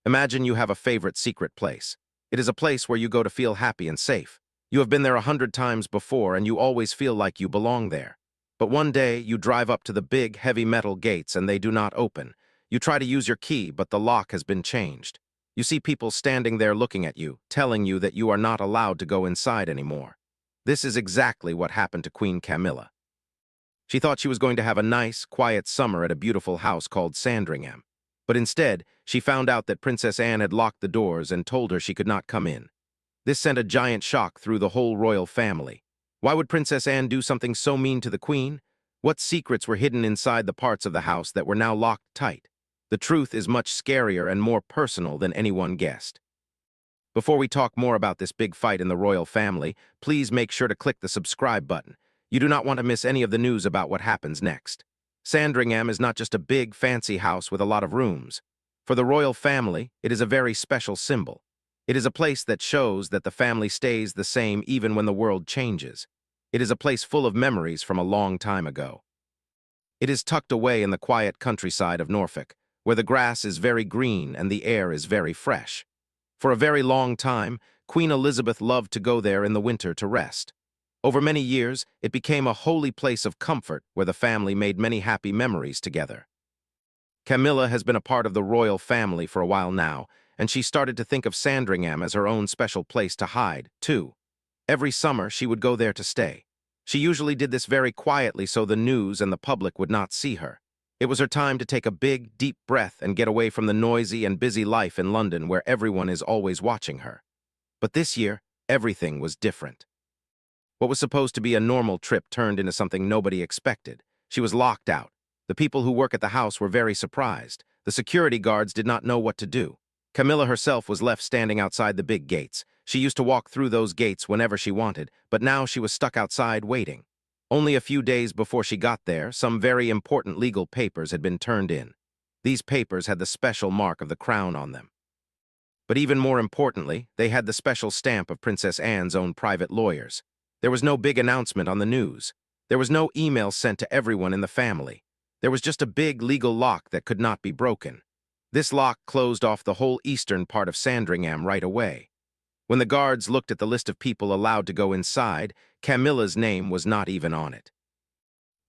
Imagine you have a favorite secret place. It is a place where you go to feel happy and safe. You have been there 100 times before and you always feel like you belong there. But one day, you drive up to the big, heavy metal gates and they do not open. You try to use your key, but the lock has been changed. You see people standing there looking at you, telling you that you are not allowed to go inside anymore. This is exactly what happened to Queen Camilla. She thought she was going to have a nice, quiet summer at a beautiful house called Sandringham. But instead, she found out that Princess Anne had locked the doors and told her she could not come in. This sent a giant shock through the whole royal family. Why would Princess Anne do something so mean to the Queen? What secrets were hidden inside the parts of the house that were now locked tight? The truth is much scarier and more personal than anyone guessed. Before we talk more about this big fight in the royal family, please make sure to click the subscribe button. You do not want to miss any of the news about what happens next. Sandringham is not just a big, fancy house with a lot of rooms. For the royal family, it is a very special symbol. It is a place that shows that the family stays the same even when the world changes. It is a place full of memories from a long time ago. It is tucked away in the quiet countryside of Norfolk, where the grass is very green and the air is very fresh. For a very long time, Queen Elizabeth loved to go there in the winter to rest. Over many years, it became a holy place of comfort where the family made many happy memories together. Camilla has been a part of the royal family for a while now, and she started to think of Sandringham as her own special place to hide, too. Every summer, she would go there to stay. She usually did this very quietly so the news and the public would not see her. It was her time to take a big, deep breath and get away from the noisy and busy life in London where everyone is always watching her. But this year, everything was different. What was supposed to be a normal trip turned into something nobody expected. She was locked out. The people who work at the house were very surprised. The security guards did not know what to do. Camilla herself was left standing outside the big gates. She used to walk through those gates whenever she wanted, but now she was stuck outside waiting. Only a few days before she got there, some very important legal papers had been turned in. These papers had the special mark of the crown on them. But even more importantly, they had the special stamp of Princess Anne's own private lawyers. There was no big announcement on the news. There was no email sent to everyone in the family. There was just a big legal lock that could not be broken. This lock closed off the whole eastern part of Sandringham right away. When the guards looked at the list of people allowed to go inside, Camilla's name was not even on it.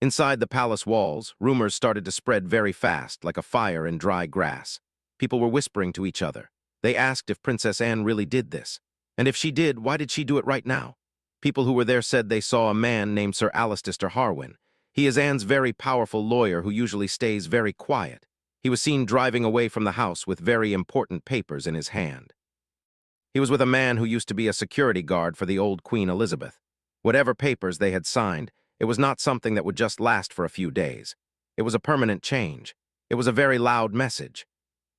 Inside the palace walls, rumors started to spread very fast, like a fire in dry grass. People were whispering to each other. They asked if Princess Anne really did this. And if she did, why did she do it right now? People who were there said they saw a man named Sir Alistair Harwin. He is Anne's very powerful lawyer who usually stays very quiet. He was seen driving away from the house with very important papers in his hand. He was with a man who used to be a security guard for the old Queen Elizabeth. Whatever papers they had signed, it was not something that would just last for a few days. It was a permanent change. It was a very loud message.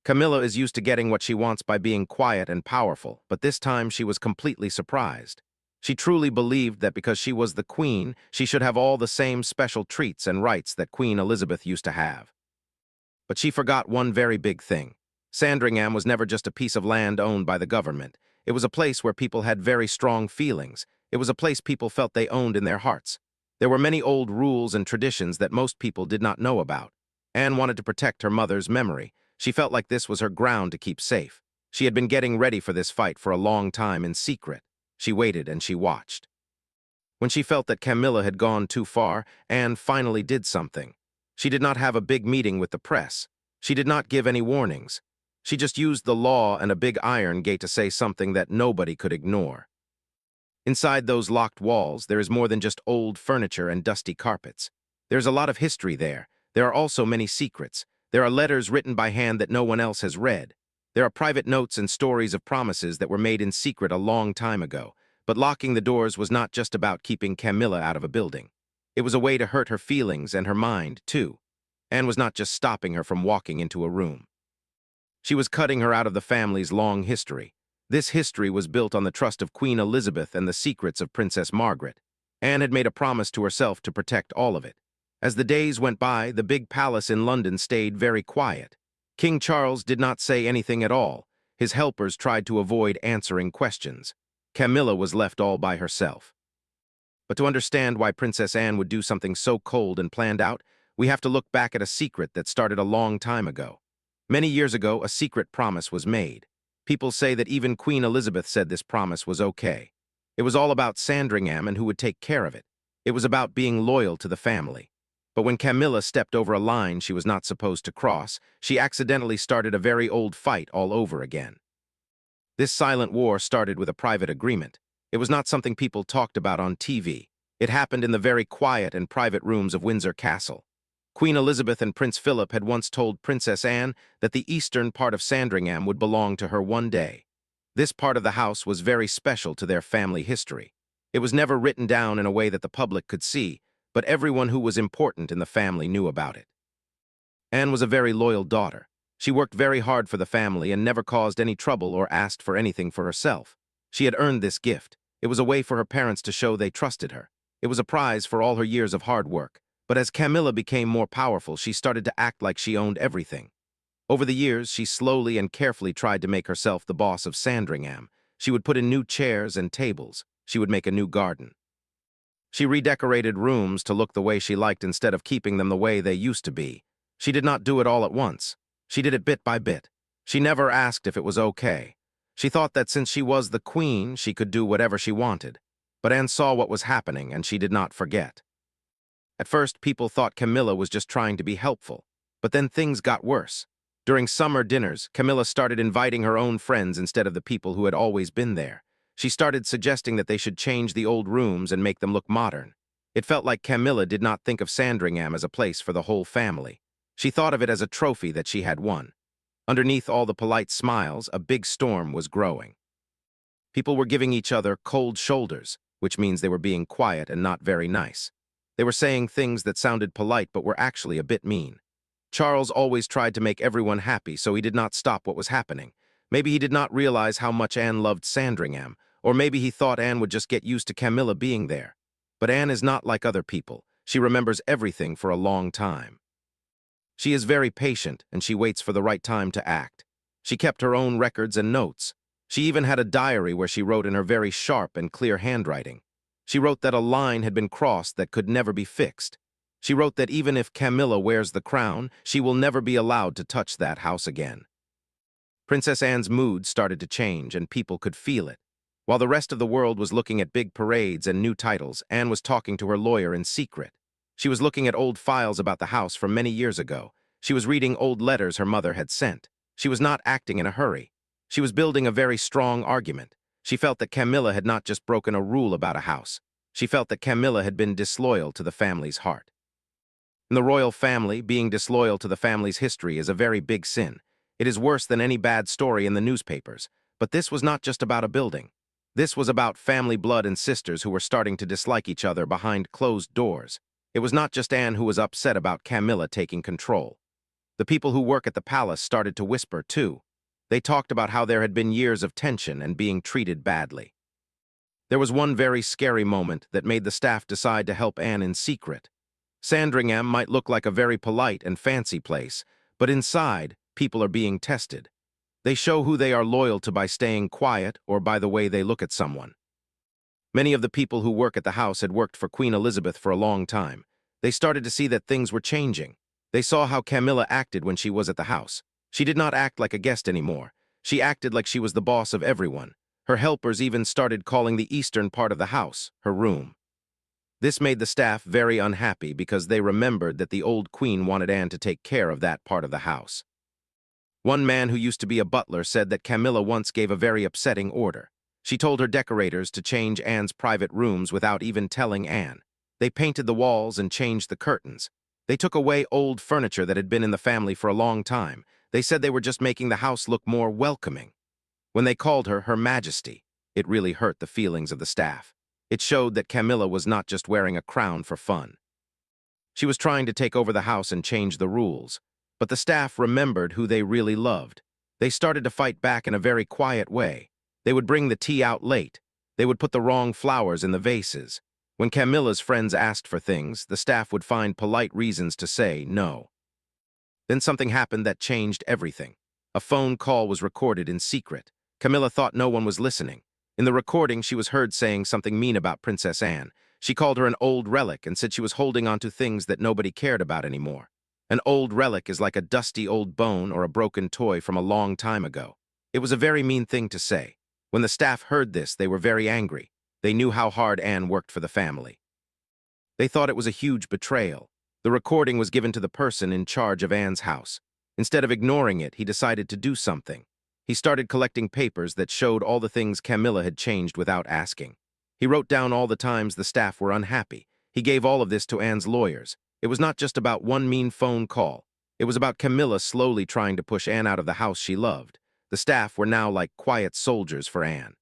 Camilla is used to getting what she wants by being quiet and powerful, but this time she was completely surprised. She truly believed that because she was the queen, she should have all the same special treats and rights that Queen Elizabeth used to have. But she forgot one very big thing. Sandringham was never just a piece of land owned by the government. It was a place where people had very strong feelings. It was a place people felt they owned in their hearts. There were many old rules and traditions that most people did not know about. Anne wanted to protect her mother's memory. She felt like this was her ground to keep safe. She had been getting ready for this fight for a long time in secret. She waited and she watched. When she felt that Camilla had gone too far, Anne finally did something. She did not have a big meeting with the press. She did not give any warnings. She just used the law and a big iron gate to say something that nobody could ignore. Inside those locked walls, there is more than just old furniture and dusty carpets. There's a lot of history there. There are also many secrets. There are letters written by hand that no one else has read. There are private notes and stories of promises that were made in secret a long time ago. But locking the doors was not just about keeping Camilla out of a building. It was a way to hurt her feelings and her mind, too. Anne was not just stopping her from walking into a room. She was cutting her out of the family's long history. This history was built on the trust of Queen Elizabeth and the secrets of Princess Margaret. Anne had made a promise to herself to protect all of it. As the days went by, the big palace in London stayed very quiet. King Charles did not say anything at all. His helpers tried to avoid answering questions. Camilla was left all by herself. But to understand why Princess Anne would do something so cold and planned out, we have to look back at a secret that started a long time ago. Many years ago, a secret promise was made. People say that even Queen Elizabeth said this promise was okay. It was all about Sandringham and who would take care of it. It was about being loyal to the family. But when Camilla stepped over a line she was not supposed to cross, she accidentally started a very old fight all over again. This silent war started with a private agreement. It was not something people talked about on TV. It happened in the very quiet and private rooms of Windsor Castle. Queen Elizabeth and Prince Philip had once told Princess Anne that the eastern part of Sandringham would belong to her one day. This part of the house was very special to their family history. It was never written down in a way that the public could see, but everyone who was important in the family knew about it. Anne was a very loyal daughter. She worked very hard for the family and never caused any trouble or asked for anything for herself. She had earned this gift. It was a way for her parents to show they trusted her. It was a prize for all her years of hard work. But as Camilla became more powerful, she started to act like she owned everything. Over the years, she slowly and carefully tried to make herself the boss of Sandringham. She would put in new chairs and tables. She would make a new garden. She redecorated rooms to look the way she liked instead of keeping them the way they used to be. She did not do it all at once. She did it bit by bit. She never asked if it was okay. She thought that since she was the queen, she could do whatever she wanted. But Anne saw what was happening, and she did not forget. At first, people thought Camilla was just trying to be helpful. But then things got worse. During summer dinners, Camilla started inviting her own friends instead of the people who had always been there. She started suggesting that they should change the old rooms and make them look modern. It felt like Camilla did not think of Sandringham as a place for the whole family. She thought of it as a trophy that she had won. Underneath all the polite smiles, a big storm was growing. People were giving each other cold shoulders, which means they were being quiet and not very nice. They were saying things that sounded polite but were actually a bit mean. Charles always tried to make everyone happy, so he did not stop what was happening. Maybe he did not realize how much Anne loved Sandringham, or maybe he thought Anne would just get used to Camilla being there. But Anne is not like other people. She remembers everything for a long time. She is very patient, and she waits for the right time to act. She kept her own records and notes. She even had a diary where she wrote in her very sharp and clear handwriting. She wrote that a line had been crossed that could never be fixed. She wrote that even if Camilla wears the crown, she will never be allowed to touch that house again. Princess Anne's mood started to change, and people could feel it. While the rest of the world was looking at big parades and new titles, Anne was talking to her lawyer in secret. She was looking at old files about the house from many years ago. She was reading old letters her mother had sent. She was not acting in a hurry. She was building a very strong argument. She felt that Camilla had not just broken a rule about a house. She felt that Camilla had been disloyal to the family's heart. In the royal family, being disloyal to the family's history is a very big sin. It is worse than any bad story in the newspapers. But this was not just about a building. This was about family blood and sisters who were starting to dislike each other behind closed doors. It was not just Anne who was upset about Camilla taking control. The people who work at the palace started to whisper, too. They talked about how there had been years of tension and being treated badly. There was one very scary moment that made the staff decide to help Anne in secret. Sandringham might look like a very polite and fancy place, but inside, people are being tested. They show who they are loyal to by staying quiet or by the way they look at someone. Many of the people who work at the house had worked for Queen Elizabeth for a long time. They started to see that things were changing. They saw how Camilla acted when she was at the house. She did not act like a guest anymore. She acted like she was the boss of everyone. Her helpers even started calling the eastern part of the house her room. This made the staff very unhappy because they remembered that the old queen wanted Anne to take care of that part of the house. One man who used to be a butler said that Camilla once gave a very upsetting order. She told her decorators to change Anne's private rooms without even telling Anne. They painted the walls and changed the curtains. They took away old furniture that had been in the family for a long time. They said they were just making the house look more welcoming. When they called her Her Majesty, it really hurt the feelings of the staff. It showed that Camilla was not just wearing a crown for fun. She was trying to take over the house and change the rules. But the staff remembered who they really loved. They started to fight back in a very quiet way. They would bring the tea out late. They would put the wrong flowers in the vases. When Camilla's friends asked for things, the staff would find polite reasons to say no. Then something happened that changed everything. A phone call was recorded in secret. Camilla thought no one was listening. In the recording, she was heard saying something mean about Princess Anne. She called her an old relic and said she was holding on to things that nobody cared about anymore. An old relic is like a dusty old bone or a broken toy from a long time ago. It was a very mean thing to say. When the staff heard this, they were very angry. They knew how hard Anne worked for the family. They thought it was a huge betrayal. The recording was given to the person in charge of Anne's house. Instead of ignoring it, he decided to do something. He started collecting papers that showed all the things Camilla had changed without asking. He wrote down all the times the staff were unhappy. He gave all of this to Anne's lawyers. It was not just about one mean phone call. It was about Camilla slowly trying to push Anne out of the house she loved. The staff were now like quiet soldiers for Anne.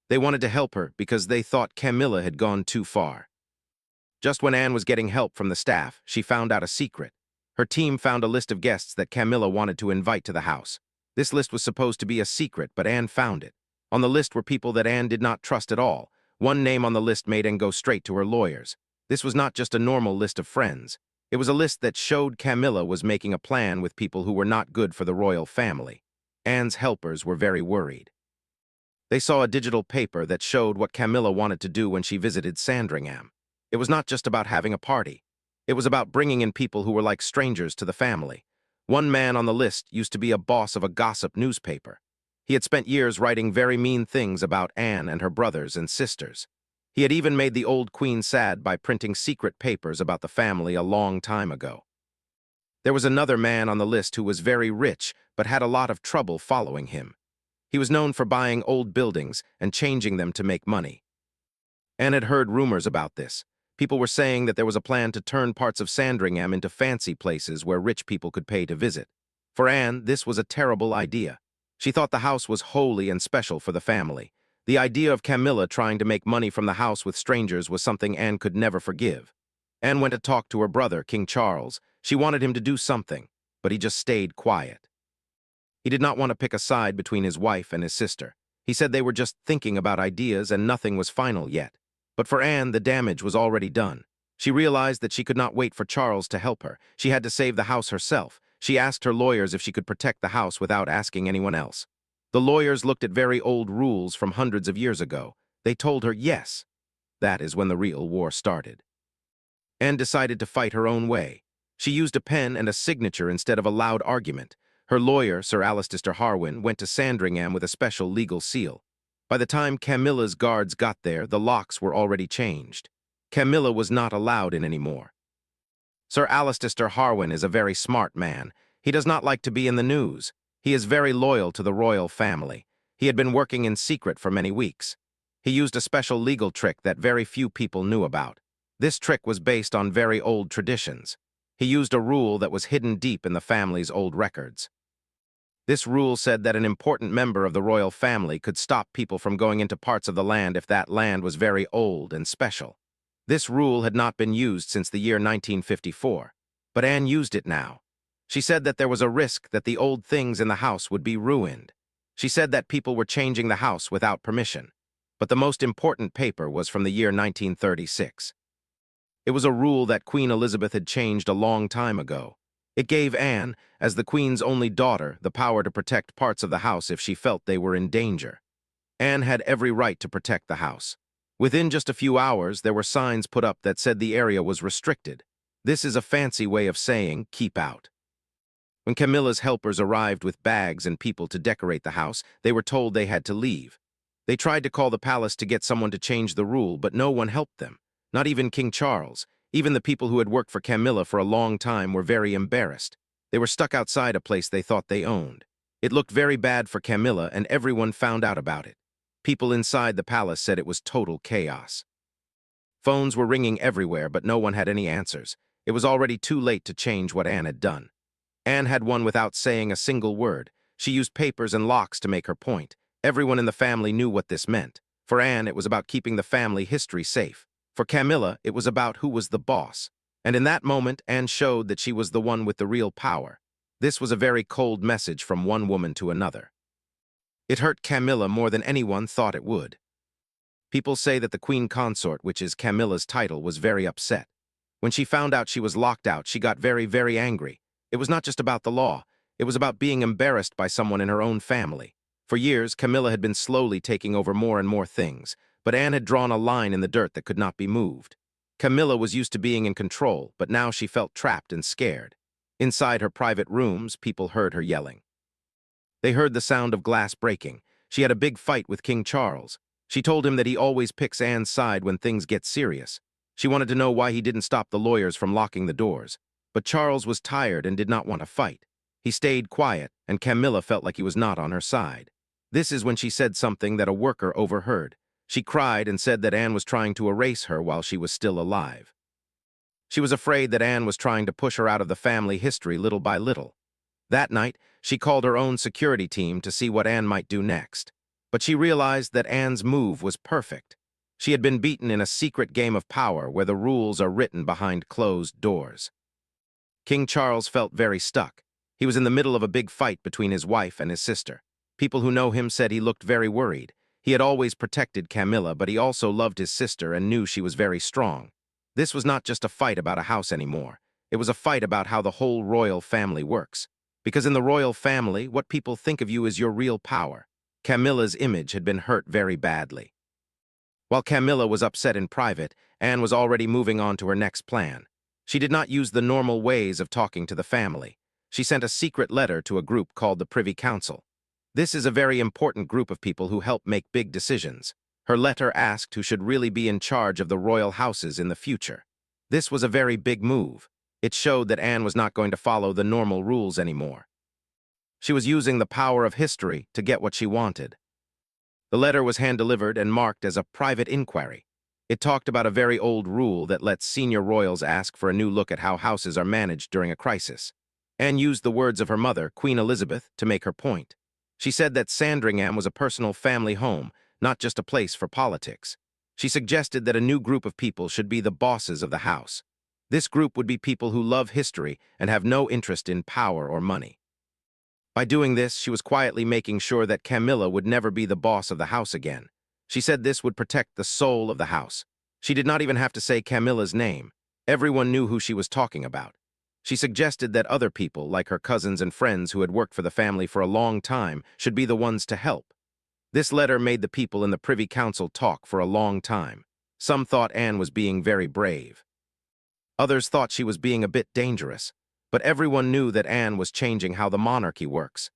They wanted to help her because they thought Camilla had gone too far. Just when Anne was getting help from the staff, she found out a secret. Her team found a list of guests that Camilla wanted to invite to the house. This list was supposed to be a secret, but Anne found it. On the list were people that Anne did not trust at all. One name on the list made Anne go straight to her lawyers. This was not just a normal list of friends. It was a list that showed Camilla was making a plan with people who were not good for the royal family. Anne's helpers were very worried. They saw a digital paper that showed what Camilla wanted to do when she visited Sandringham. It was not just about having a party. It was about bringing in people who were like strangers to the family. One man on the list used to be a boss of a gossip newspaper. He had spent years writing very mean things about Anne and her brothers and sisters. He had even made the old queen sad by printing secret papers about the family a long time ago. There was another man on the list who was very rich but had a lot of trouble following him. He was known for buying old buildings and changing them to make money. Anne had heard rumors about this. People were saying that there was a plan to turn parts of Sandringham into fancy places where rich people could pay to visit. For Anne, this was a terrible idea. She thought the house was holy and special for the family. The idea of Camilla trying to make money from the house with strangers was something Anne could never forgive. Anne went to talk to her brother, King Charles. She wanted him to do something, but he just stayed quiet. He did not want to pick a side between his wife and his sister. He said they were just thinking about ideas and nothing was final yet. But for Anne, the damage was already done. She realized that she could not wait for Charles to help her. She had to save the house herself. She asked her lawyers if she could protect the house without asking anyone else. The lawyers looked at very old rules from hundreds of years ago. They told her yes. That is when the real war started. Anne decided to fight her own way. She used a pen and a signature instead of a loud argument. Her lawyer, Sir Alistair Harwin, went to Sandringham with a special legal seal. By the time Camilla's guards got there, the locks were already changed. Camilla was not allowed in anymore. Sir Alistair Harwin is a very smart man. He does not like to be in the news. He is very loyal to the royal family. He had been working in secret for many weeks. He used a special legal trick that very few people knew about. This trick was based on very old traditions. He used a rule that was hidden deep in the family's old records. This rule said that an important member of the royal family could stop people from going into parts of the land if that land was very old and special. This rule had not been used since the year 1954, but Anne used it now. She said that there was a risk that the old things in the house would be ruined. She said that people were changing the house without permission, but the most important paper was from the year 1936. It was a rule that Queen Elizabeth had changed a long time ago. It gave Anne, as the Queen's only daughter, the power to protect parts of the house if she felt they were in danger. Anne had every right to protect the house. Within just a few hours, there were signs put up that said the area was restricted. This is a fancy way of saying, keep out. When Camilla's helpers arrived with bags and people to decorate the house, they were told they had to leave. They tried to call the palace to get someone to change the rule, but no one helped them. Not even King Charles. Even the people who had worked for Camilla for a long time were very embarrassed. They were stuck outside a place they thought they owned. It looked very bad for Camilla, and everyone found out about it. People inside the palace said it was total chaos. Phones were ringing everywhere, but no one had any answers. It was already too late to change what Anne had done. Anne had won without saying a single word. She used papers and locks to make her point. Everyone in the family knew what this meant. For Anne, it was about keeping the family history safe. For Camilla, it was about who was the boss. And in that moment, Anne showed that she was the one with the real power. This was a very cold message from one woman to another. It hurt Camilla more than anyone thought it would. People say that the Queen Consort, which is Camilla's title, was very upset. When she found out she was locked out, she got very, very angry. It was not just about the law. It was about being embarrassed by someone in her own family. For years, Camilla had been slowly taking over more and more things, but Anne had drawn a line in the dirt that could not be moved. Camilla was used to being in control, but now she felt trapped and scared. Inside her private rooms, people heard her yelling. They heard the sound of glass breaking. She had a big fight with King Charles. She told him that he always picks Anne's side when things get serious. She wanted to know why he didn't stop the lawyers from locking the doors. But Charles was tired and did not want to fight. He stayed quiet, and Camilla felt like he was not on her side. This is when she said something that a worker overheard. She cried and said that Anne was trying to erase her while she was still alive. She was afraid that Anne was trying to push her out of the family history little by little. That night, she called her own security team to see what Anne might do next. But she realized that Anne's move was perfect. She had been beaten in a secret game of power where the rules are written behind closed doors. King Charles felt very stuck. He was in the middle of a big fight between his wife and his sister. People who know him said he looked very worried. He had always protected Camilla, but he also loved his sister and knew she was very strong. This was not just a fight about a house anymore. It was a fight about how the whole royal family works. Because in the royal family, what people think of you is your real power. Camilla's image had been hurt very badly. While Camilla was upset in private, Anne was already moving on to her next plan. She did not use the normal ways of talking to the family. She sent a secret letter to a group called the Privy Council. This is a very important group of people who help make big decisions. Her letter asked who should really be in charge of the royal houses in the future. This was a very big move. It showed that Anne was not going to follow the normal rules anymore. She was using the power of history to get what she wanted. The letter was hand-delivered and marked as a private inquiry. It talked about a very old rule that lets senior royals ask for a new look at how houses are managed during a crisis. Anne used the words of her mother, Queen Elizabeth, to make her point. She said that Sandringham was a personal family home, not just a place for politics. She suggested that a new group of people should be the bosses of the house. This group would be people who love history and have no interest in power or money. By doing this, she was quietly making sure that Camilla would never be the boss of the house again. She said this would protect the soul of the house. She did not even have to say Camilla's name. Everyone knew who she was talking about. She suggested that other people, like her cousins and friends who had worked for the family for a long time, should be the ones to help. This letter made the people in the Privy Council talk for a long time. Some thought Anne was being very brave. Others thought she was being a bit dangerous. But everyone knew that Anne was changing how the monarchy works.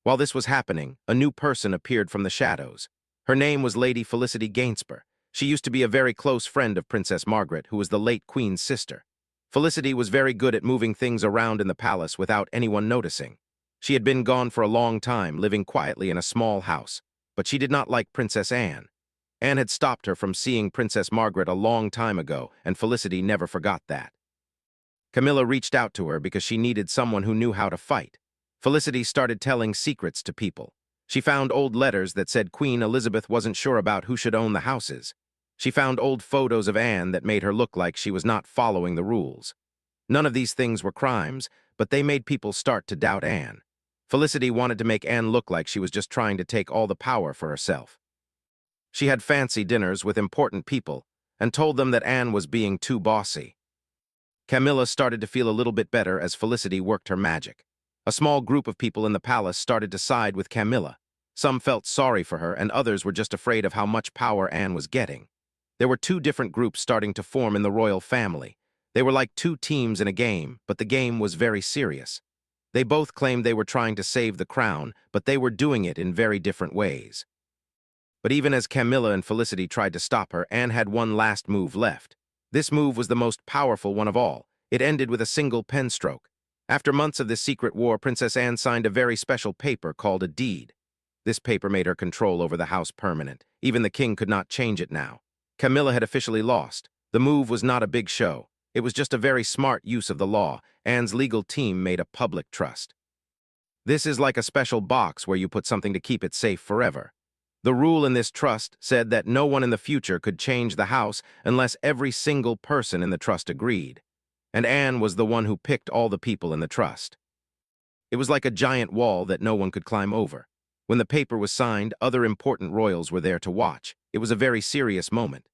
While this was happening, a new person appeared from the shadows. Her name was Lady Felicity Gainsborough. She used to be a very close friend of Princess Margaret, who was the late Queen's sister. Felicity was very good at moving things around in the palace without anyone noticing. She had been gone for a long time, living quietly in a small house. But she did not like Princess Anne. Anne had stopped her from seeing Princess Margaret a long time ago, and Felicity never forgot that. Camilla reached out to her because she needed someone who knew how to fight. Felicity started telling secrets to people. She found old letters that said Queen Elizabeth wasn't sure about who should own the houses. She found old photos of Anne that made her look like she was not following the rules. None of these things were crimes, but they made people start to doubt Anne. Felicity wanted to make Anne look like she was just trying to take all the power for herself. She had fancy dinners with important people and told them that Anne was being too bossy. Camilla started to feel a little bit better as Felicity worked her magic. A small group of people in the palace started to side with Camilla. Some felt sorry for her, and others were just afraid of how much power Anne was getting. There were two different groups starting to form in the royal family. They were like two teams in a game, but the game was very serious. They both claimed they were trying to save the crown, but they were doing it in very different ways. But even as Camilla and Felicity tried to stop her, Anne had one last move left. This move was the most powerful one of all. It ended with a single pen stroke. After months of this secret war, Princess Anne signed a very special paper called a deed. This paper made her control over the house permanent. Even the king could not change it now. Camilla had officially lost. The move was not a big show. It was just a very smart use of the law. Anne's legal team made a public trust. This is like a special box where you put something to keep it safe forever. The rule in this trust said that no one in the future could change the house unless every single person in the trust agreed. And Anne was the one who picked all the people in the trust. It was like a giant wall that no one could climb over. When the paper was signed, other important royals were there to watch. It was a very serious moment.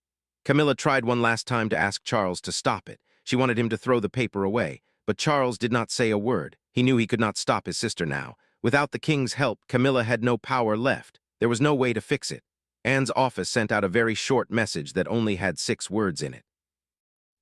Camilla tried one last time to ask Charles to stop it. She wanted him to throw the paper away, but Charles did not say a word. He knew he could not stop his sister now. Without the king's help, Camilla had no power left. There was no way to fix it. Anne's office sent out a very short message that only had 6 words in it.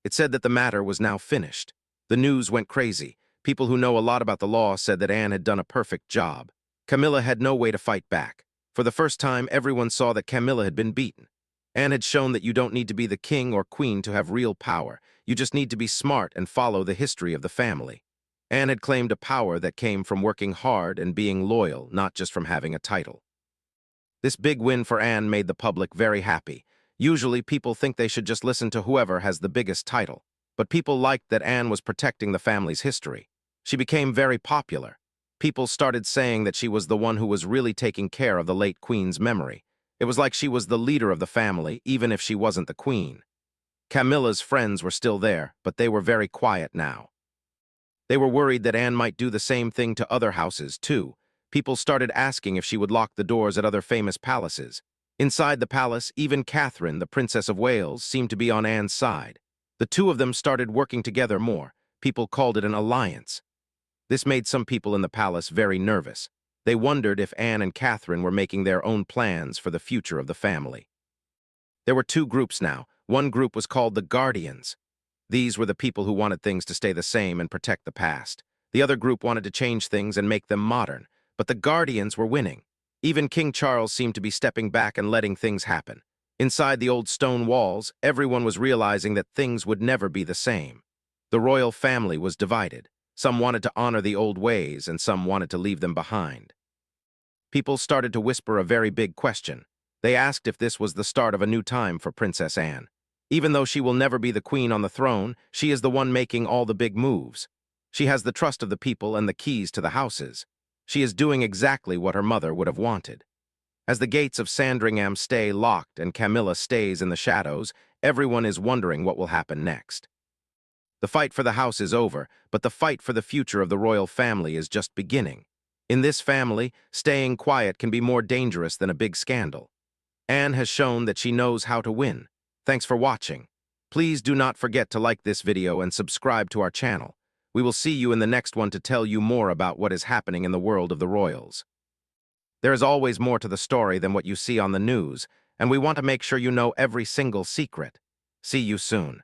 It said that the matter was now finished. The news went crazy. People who know a lot about the law said that Anne had done a perfect job. Camilla had no way to fight back. For the first time, everyone saw that Camilla had been beaten. Anne had shown that you don't need to be the king or queen to have real power. You just need to be smart and follow the history of the family. Anne had claimed a power that came from working hard and being loyal, not just from having a title. This big win for Anne made the public very happy. Usually, people think they should just listen to whoever has the biggest title. But people liked that Anne was protecting the family's history. She became very popular. People started saying that she was the one who was really taking care of the late queen's memory. It was like she was the leader of the family, even if she wasn't the queen. Camilla's friends were still there, but they were very quiet now. They were worried that Anne might do the same thing to other houses, too. People started asking if she would lock the doors at other famous palaces. Inside the palace, even Catherine, the Princess of Wales, seemed to be on Anne's side. The two of them started working together more. People called it an alliance. This made some people in the palace very nervous. They wondered if Anne and Catherine were making their own plans for the future of the family. There were two groups now. One group was called the Guardians. These were the people who wanted things to stay the same and protect the past. The other group wanted to change things and make them modern. But the Guardians were winning. Even King Charles seemed to be stepping back and letting things happen. Inside the old stone walls, everyone was realizing that things would never be the same. The royal family was divided. Some wanted to honor the old ways, and some wanted to leave them behind. People started to whisper a very big question. They asked if this was the start of a new time for Princess Anne. Even though she will never be the queen on the throne, she is the one making all the big moves. She has the trust of the people and the keys to the houses. She is doing exactly what her mother would have wanted. As the gates of Sandringham stay locked and Camilla stays in the shadows, everyone is wondering what will happen next. The fight for the house is over, but the fight for the future of the royal family is just beginning. In this family, staying quiet can be more dangerous than a big scandal. Anne has shown that she knows how to win. Thanks for watching. Please do not forget to like this video and subscribe to our channel. We will see you in the next one to tell you more about what is happening in the world of the royals. There is always more to the story than what you see on the news, and we want to make sure you know every single secret. See you soon.